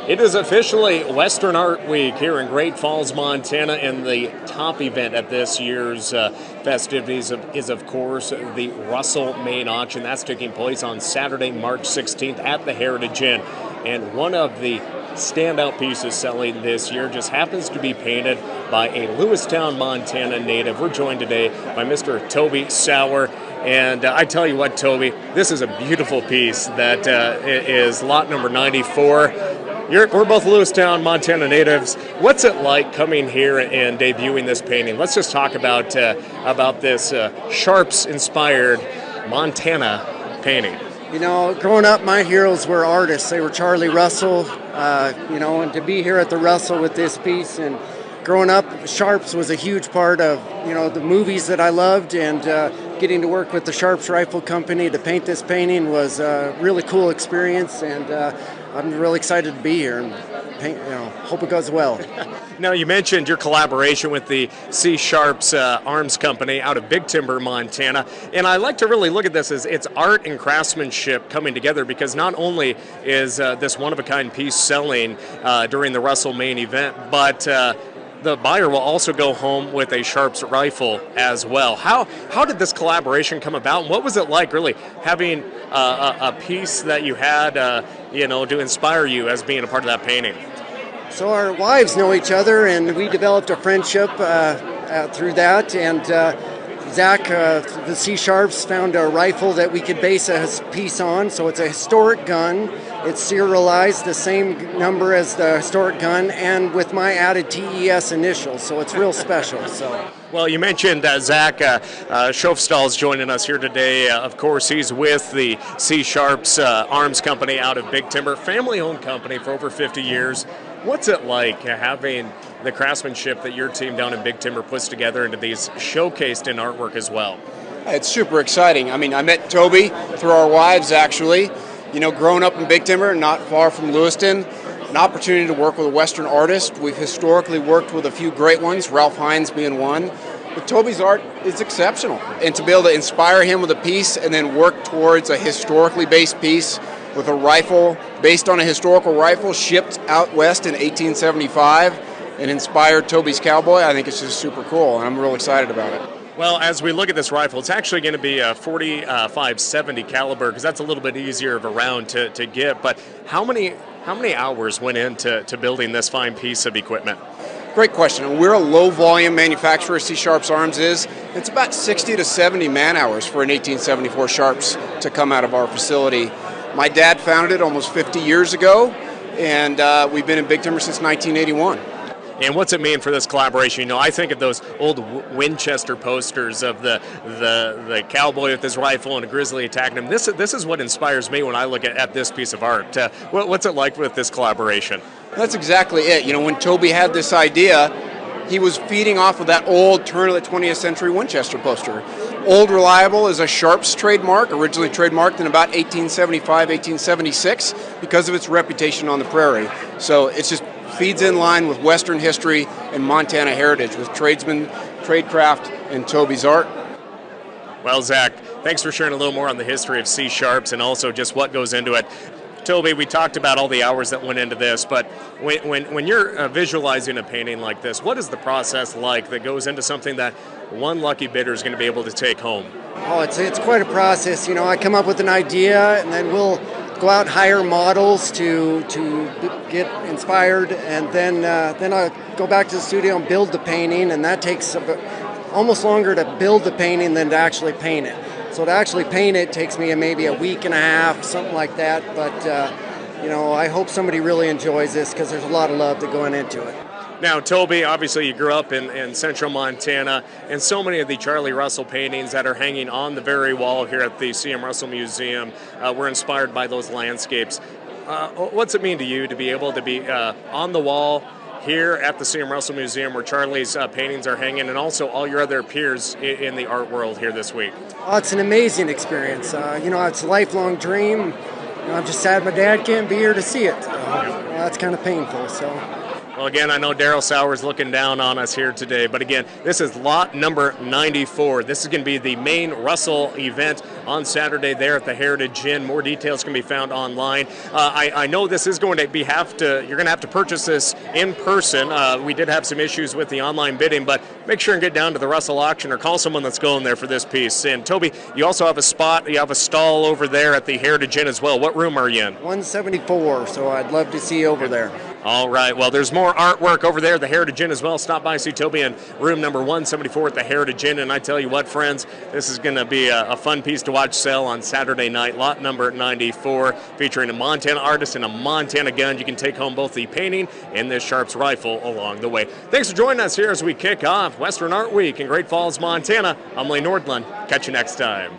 It is officially Western Art Week here in Great Falls, Montana, and the top event at this year's festivities is, of course, the Russell Main Auction. That's taking place on Saturday, March 16th at the Heritage Inn. And one of the standout pieces selling this year just happens to be painted by a Lewistown, Montana native. We're joined today by Mr. Tobias Sauer. And I tell you what, Toby, this is a beautiful piece that is lot number 94. We're both Lewistown, Montana natives. What's it like coming here and debuting this painting? Let's just talk about this Sharps-inspired Montana painting. You know, growing up, my heroes were artists. They were Charlie Russell, and to be here at the Russell with this piece, and growing up, Sharps was a huge part of, the movies that I loved, and getting to work with the Sharps Rifle Company to paint this painting was a really cool experience, and I'm really excited to be here and paint, hope it goes well. Now, you mentioned your collaboration with the C. Sharps Arms Company out of Big Timber, Montana, and I like to really look at this as it's art and craftsmanship coming together, because not only is this one-of-a-kind piece selling during the Russell Main event, but the buyer will also go home with a Sharps rifle as well. How did this collaboration come about, and what was it like really having a piece that you had to inspire you as being a part of that painting? So our wives know each other, and we developed a friendship through that, and Zach, the C. Sharps, found a rifle that we could base a piece on. So it's a historic gun. It's serialized the same number as the historic gun, and with my added TES initials, so it's real special. So. Well, you mentioned Zach Schofstall's joining us here today. Of course, he's with the C. Sharps Arms Company out of Big Timber, family-owned company for over 50 years. What's it like having the craftsmanship that your team down in Big Timber puts together into these showcased in artwork as well? It's super exciting. I mean, I met Toby through our wives, actually. Growing up in Big Timber, not far from Lewiston, an opportunity to work with a Western artist. We've historically worked with a few great ones, Ralph Hines being one. But Toby's art is exceptional. And to be able to inspire him with a piece and then work towards a historically based piece with a rifle based on a historical rifle shipped out west in 1875 and inspired Toby's cowboy, I think it's just super cool, and I'm real excited about it. Well, as we look at this rifle, it's actually going to be a 45-70 caliber, because that's a little bit easier of a round to get. But how many hours went into building this fine piece of equipment? Great question. We're a low-volume manufacturer, C. Sharps Arms is. It's about 60 to 70 man-hours for an 1874 Sharps to come out of our facility. My dad founded it almost 50 years ago, and we've been in Big Timber since 1981. And what's it mean for this collaboration? I think of those old Winchester posters of the cowboy with his rifle and a grizzly attacking him. This is what inspires me when I look at this piece of art. What's it like with this collaboration? That's exactly it. When Toby had this idea, he was feeding off of that old turn of the 20th century Winchester poster. Old Reliable is a Sharps trademark, originally trademarked in about 1875, 1876, because of its reputation on the prairie. So it's just feeds in line with Western history and Montana heritage with tradesmen, tradecraft, and Toby's art. Well, Zach, thanks for sharing a little more on the history of C. Sharps and also just what goes into it. Toby, we talked about all the hours that went into this, but when you're visualizing a painting like this, what is the process like that goes into something that one lucky bidder is going to be able to take home? Oh, it's quite a process. I come up with an idea, and then we'll go out and hire models to get inspired, and then I'll go back to the studio and build the painting, and that takes almost longer to build the painting than to actually paint it. So to actually paint it takes me maybe a week and a half, something like that, but I hope somebody really enjoys this, because there's a lot of love going into it. Now, Toby, obviously you grew up in central Montana, and so many of the Charlie Russell paintings that are hanging on the very wall here at the C.M. Russell Museum were inspired by those landscapes. What's it mean to you to be able to be on the wall here at the C.M. Russell Museum where Charlie's paintings are hanging, and also all your other peers in the art world here this week? Oh, it's an amazing experience. It's a lifelong dream. I'm just sad my dad can't be here to see it. That's kind of painful. So. Well, again, I know Daryl Sauer's looking down on us here today, but again, this is lot number 94. This is going to be the main Russell event on Saturday there at the Heritage Inn. More details can be found online. I know this is going to be you're going to have to purchase this in person. We did have some issues with the online bidding, but make sure and get down to the Russell auction or call someone that's going there for this piece. And Toby, you also have a stall over there at the Heritage Inn as well. What room are you in? 174, so I'd love to see you over there. All right. Well, there's more artwork over there at the Heritage Inn as well. Stop by, see Toby in room number 174 at the Heritage Inn. And I tell you what, friends, this is going to be a fun piece to watch sell on Saturday night. Lot number 94, featuring a Montana artist and a Montana gun. You can take home both the painting and this Sharps rifle along the way. Thanks for joining us here as we kick off Western Art Week in Great Falls, Montana. I'm Lee Nordlund. Catch you next time.